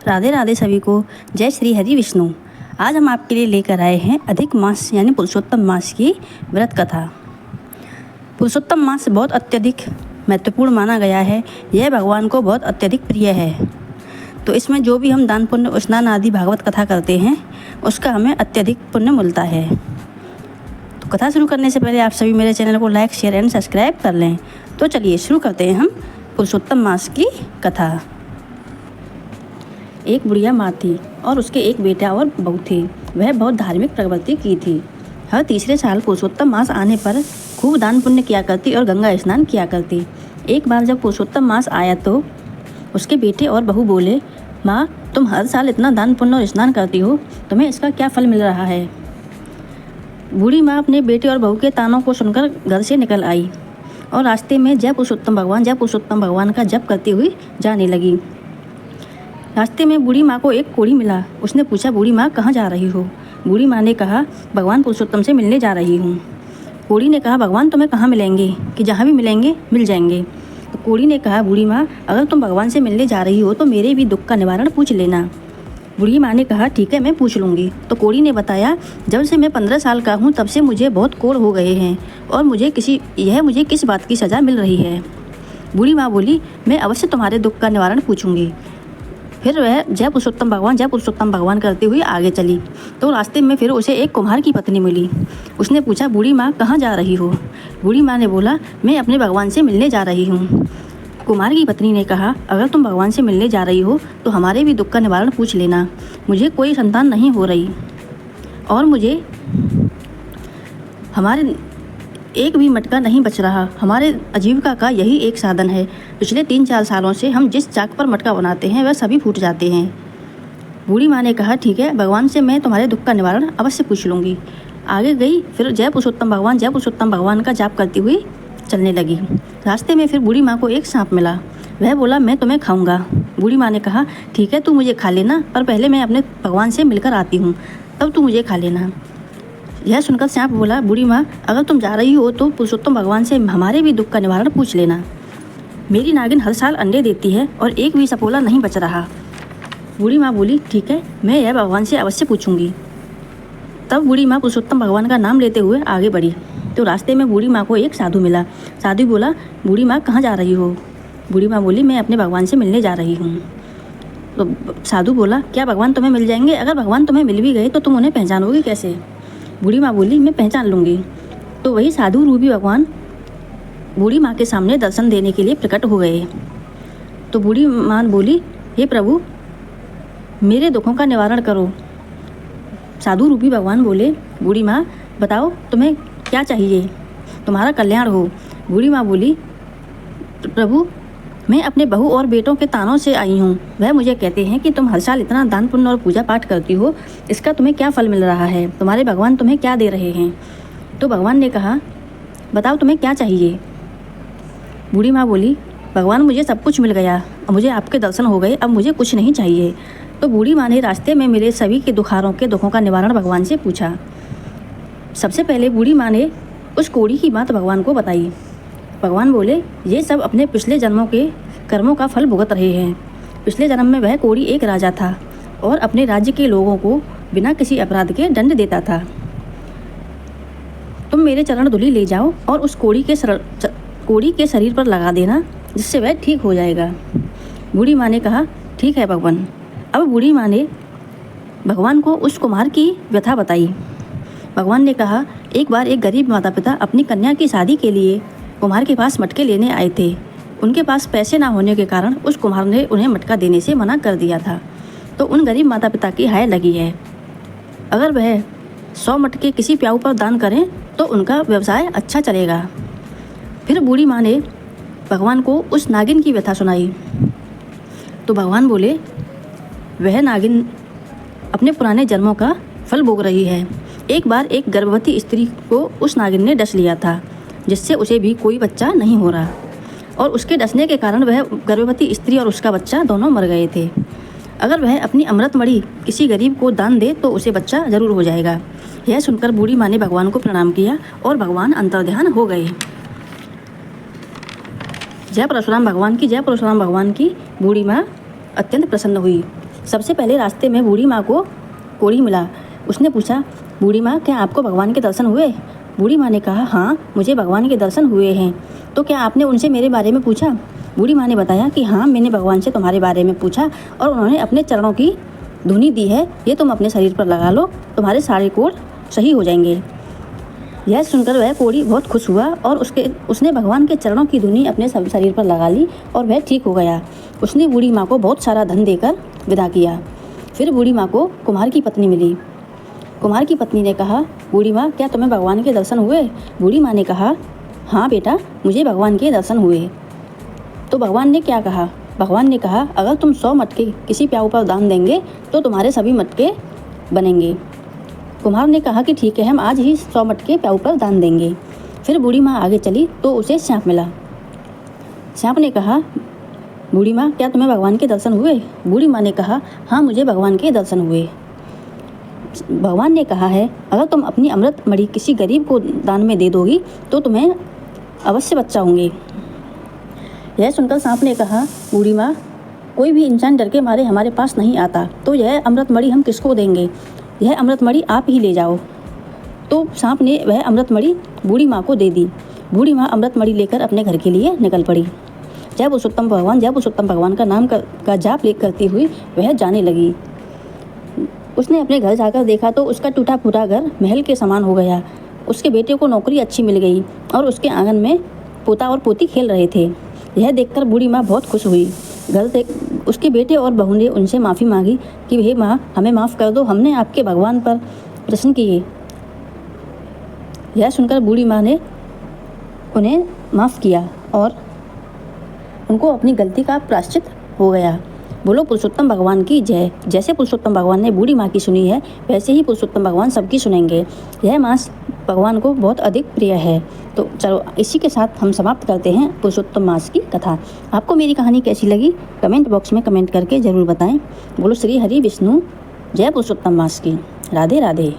राधे राधे सभी को। जय श्री हरि विष्णु। आज हम आपके लिए लेकर आए हैं अधिक मास यानी पुरुषोत्तम मास की व्रत कथा। पुरुषोत्तम मास बहुत अत्यधिक महत्वपूर्ण माना गया है। यह भगवान को बहुत अत्यधिक प्रिय है। तो इसमें जो भी हम दान पुण्य स्नान आदि भागवत कथा करते हैं उसका हमें अत्यधिक पुण्य मिलता है। तो कथा शुरू करने से पहले आप सभी मेरे चैनल को लाइक शेयर एंड सब्सक्राइब कर लें। तो चलिए शुरू करते हैं हम पुरुषोत्तम मास की कथा। एक बुढ़िया माँ थी और उसके एक बेटा और बहू थे। वह बहुत धार्मिक प्रवृत्ति की थी। हर तीसरे साल पुरुषोत्तम मास आने पर खूब दान पुण्य किया करती और गंगा स्नान किया करती। एक बार जब पुरुषोत्तम मास आया तो उसके बेटे और बहू बोले, माँ तुम हर साल इतना दान पुण्य और स्नान करती हो, तुम्हें इसका क्या फल मिल रहा है। बूढ़ी माँ अपने बेटे और बहू के तानों को सुनकर घर से निकल आई और रास्ते में जय पुरुषोत्तम भगवान का जप करती हुई जाने लगी। रास्ते में बूढ़ी माँ को एक कोढ़ी मिला। उसने पूछा, बूढ़ी माँ कहाँ जा रही हो। बूढ़ी माँ ने कहा, भगवान पुरुषोत्तम से मिलने जा रही हूँ। कोढ़ी ने कहा, भगवान तुम्हें कहाँ मिलेंगे कि जहाँ भी मिलेंगे मिल जाएंगे। तो कोढ़ी ने कहा, बूढ़ी माँ अगर तुम भगवान से मिलने जा रही हो तो मेरे भी दुख का निवारण पूछ लेना। बूढ़ी माँ ने कहा, ठीक है मैं पूछ लूँगी। तो कोढ़ी ने बताया, जब से मैं 15 साल का हूँ तब से मुझे बहुत कोढ़ हो गए हैं और मुझे किस बात की सज़ा मिल रही है। बूढ़ी माँ बोली, मैं अवश्य तुम्हारे दुख का निवारण पूछूंगी। फिर वह जय पुरुषोत्तम भगवान करते हुए आगे चली। तो रास्ते में फिर उसे एक कुम्हार की पत्नी मिली। उसने पूछा, बूढ़ी माँ कहाँ जा रही हो। बूढ़ी माँ ने बोला, मैं अपने भगवान से मिलने जा रही हूँ। कुम्हार की पत्नी ने कहा, अगर तुम भगवान से मिलने जा रही हो तो हमारे भी दुख का निवारण पूछ लेना। मुझे कोई संतान नहीं हो रही और मुझे हमारे एक भी मटका नहीं बच रहा। हमारे आजीविका का यही एक साधन है। पिछले 3-4 सालों से हम जिस चाक पर मटका बनाते हैं वह सभी फूट जाते हैं। बूढ़ी माँ ने कहा, ठीक है भगवान से मैं तुम्हारे दुख का निवारण अवश्य पूछ लूँगी। आगे गई, फिर जय पुरुषोत्तम भगवान का जाप करती हुई चलने लगी। रास्ते में फिर बूढ़ी माँ को एक सांप मिला। वह बोला, मैं तुम्हें खाऊंगा। बूढ़ी माँ ने कहा, ठीक है तू मुझे खा लेना, पर पहले मैं अपने भगवान से मिलकर आती हूँ, तब तू मुझे खा लेना। यह सुनकर सांप बोला, बूढ़ी माँ अगर तुम जा रही हो तो पुरुषोत्तम भगवान से हमारे भी दुख का निवारण पूछ लेना। मेरी नागिन हर साल अंडे देती है और एक भी सपोला नहीं बच रहा। बूढ़ी माँ बोली, ठीक है मैं यह भगवान से अवश्य पूछूंगी। तब बूढ़ी माँ पुरुषोत्तम भगवान का नाम लेते हुए आगे बढ़ी। तो रास्ते में बूढ़ी माँ को एक साधु मिला। साधु बोला, बूढ़ी माँ कहाँ जा रही हो। बूढ़ी माँ बोली, मैं अपने भगवान से मिलने जा रही हूँ। तो साधु बोला, क्या भगवान तुम्हें मिल जाएंगे। अगर भगवान तुम्हें मिल भी गए तो तुम उन्हें पहचानोगी कैसे। बूढ़ी माँ बोली, मैं पहचान लूँगी। तो वही साधु रूपी भगवान बूढ़ी माँ के सामने दर्शन देने के लिए प्रकट हो गए। तो बूढ़ी माँ बोली, हे प्रभु मेरे दुखों का निवारण करो। साधु रूपी भगवान बोले, बूढ़ी माँ बताओ तुम्हें क्या चाहिए, तुम्हारा कल्याण हो। बूढ़ी माँ बोली, प्रभु मैं अपने बहू और बेटों के तानों से आई हूँ। वह मुझे कहते हैं कि तुम हर साल इतना दान पुण्य और पूजा पाठ करती हो, इसका तुम्हें क्या फल मिल रहा है, तुम्हारे भगवान तुम्हें क्या दे रहे हैं। तो भगवान ने कहा, बताओ तुम्हें क्या चाहिए। बूढ़ी माँ बोली, भगवान मुझे सब कुछ मिल गया, अब मुझे आपके दर्शन हो गए, अब मुझे कुछ नहीं चाहिए। तो बूढ़ी माँ ने रास्ते में मिले सभी के दुखों का निवारण भगवान से पूछा। सबसे पहले बूढ़ी माँ ने उस कोढ़ी की बात भगवान को बताई। भगवान बोले, ये सब अपने पिछले जन्मों के कर्मों का फल भुगत रहे हैं। पिछले जन्म में वह कोढ़ी एक राजा था और अपने राज्य के लोगों को बिना किसी अपराध के दंड देता था। तुम मेरे चरण धूलि ले जाओ और उस कोढ़ी के शरीर पर लगा देना, जिससे वह ठीक हो जाएगा। बूढ़ी माँ ने कहा, ठीक है भगवान। अब बूढ़ी माँ ने भगवान को उस कुम्हार की व्यथा बताई। भगवान ने कहा, एक बार एक गरीब माता पिता अपनी कन्या की शादी के लिए कुम्हार के पास मटके लेने आए थे। उनके पास पैसे ना होने के कारण उस कुम्हार ने उन्हें मटका देने से मना कर दिया था। तो उन गरीब माता पिता की हाय लगी है, अगर वह 100 मटके किसी प्याऊ पर दान करें तो उनका व्यवसाय अच्छा चलेगा। फिर बूढ़ी माँ ने भगवान को उस नागिन की व्यथा सुनाई। तो भगवान बोले, वह नागिन अपने पुराने जन्मों का फल भोग रही है। एक बार एक गर्भवती स्त्री को उस नागिन ने डस लिया था, जिससे उसे भी कोई बच्चा नहीं हो रहा और उसके डसने के कारण वह गर्भवती स्त्री और उसका बच्चा दोनों मर गए थे। अगर वह अपनी अमृत मणि किसी गरीब को दान दे तो उसे बच्चा जरूर हो जाएगा। यह सुनकर बूढ़ी माँ ने भगवान को प्रणाम किया और भगवान अंतर्ध्यान हो गए। जय परशुराम भगवान की बूढ़ी माँ अत्यंत प्रसन्न हुई सबसे पहले रास्ते में बूढ़ी माँ को कोढ़ी मिला। उसने पूछा, बूढ़ी माँ, क्या आपको भगवान के दर्शन हुए? बूढ़ी माँ ने कहा, हाँ, मुझे भगवान के दर्शन हुए हैं। तो क्या आपने उनसे मेरे बारे में पूछा? बूढ़ी माँ ने बताया कि हाँ, मैंने भगवान से तुम्हारे बारे में पूछा और उन्होंने अपने चरणों की धुनी दी है, ये तुम अपने शरीर पर लगा लो, तुम्हारे सारे कोढ़ सही हो जाएंगे। यह सुनकर वह कोढ़ी बहुत खुश हुआ और उसने भगवान के चरणों की धुनी अपने शरीर पर लगा ली और वह ठीक हो गया। उसने बूढ़ी माँ को बहुत सारा धन देकर विदा किया। फिर बूढ़ी माँ को कुम्हार की पत्नी मिली। कुम्हार की पत्नी ने कहा, बूढ़ी माँ, क्या तुम्हें भगवान के दर्शन हुए? बूढ़ी माँ ने कहा, हाँ बेटा, मुझे भगवान के दर्शन हुए। तो भगवान ने क्या कहा? भगवान ने कहा, अगर तुम 100 मटके किसी प्याऊ पर दान देंगे तो तुम्हारे सभी मटके बनेंगे। कुम्हार ने कहा कि ठीक है, हम आज ही 100 मटके प्याऊ पर दान देंगे। फिर बूढ़ी माँ आगे चली तो उसे सांप मिला। सांप ने कहा, बूढ़ी माँ, क्या तुम्हें भगवान के दर्शन हुए? बूढ़ी माँ ने कहा, हाँ, मुझे भगवान के दर्शन हुए। भगवान ने कहा है, अगर तुम अपनी अमृत मणि किसी गरीब को दान में दे दोगी तो तुम्हें अवश्य बच्चा होंगे। यह सुनकर सांप ने कहा, बूढ़ी माँ, कोई भी इंसान डर के मारे हमारे पास नहीं आता, तो यह अमृत मणि हम किसको देंगे? यह अमृत मणि आप ही ले जाओ। तो सांप ने वह अमृत मणि बूढ़ी माँ को दे दी। बूढ़ी माँ अमृत मणि लेकर अपने घर के लिए निकल पड़ी। जय पुरुषोत्तम भगवान का नाम का जाप करती हुई वह जाने लगी। उसने अपने घर जाकर देखा तो उसका टूटा फूटा घर महल के समान हो गया। उसके बेटे को नौकरी अच्छी मिल गई और उसके आंगन में पोता और पोती खेल रहे थे। यह देखकर बूढ़ी माँ बहुत खुश हुई। घर से उसके बेटे और बहू ने उनसे माफ़ी मांगी कि हे माँ, हमें माफ़ कर दो, हमने आपके भगवान पर प्रश्न किए। यह सुनकर बूढ़ी माँ ने उन्हें माफ़ किया और उनको अपनी गलती का प्रायश्चित हो गया। बोलो पुरुषोत्तम भगवान की जय। जैसे पुरुषोत्तम भगवान ने बूढ़ी माँ की सुनी है, वैसे ही पुरुषोत्तम भगवान सबकी सुनेंगे। यह मास भगवान को बहुत अधिक प्रिय है। तो चलो, इसी के साथ हम समाप्त करते हैं पुरुषोत्तम मास की कथा। आपको मेरी कहानी कैसी लगी कमेंट बॉक्स में कमेंट करके ज़रूर बताएं। बोलो श्री हरि विष्णु, जय पुरुषोत्तम मास की। राधे राधे।